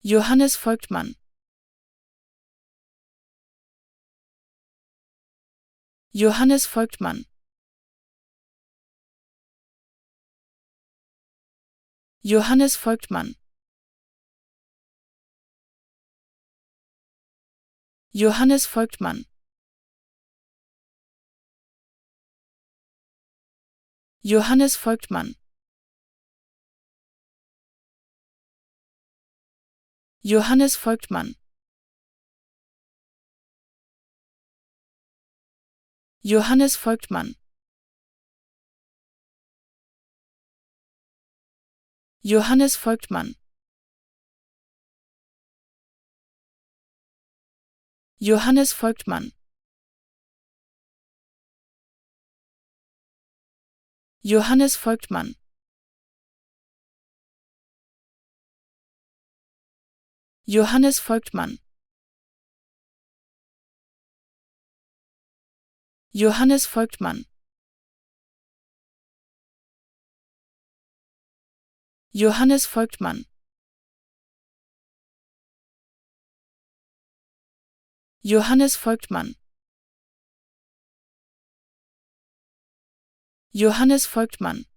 Johannes Voigtmann. Johannes Voigtmann. Johannes Voigtmann. Johannes Voigtmann. Johannes Voigtmann. Johannes Voigtmann. Johannes Voigtmann. Johannes Voigtmann. Johannes Voigtmann. Johannes Voigtmann. Johannes Voigtmann. Johannes Voigtmann. Johannes Voigtmann. Johannes Voigtmann. Johannes Voigtmann.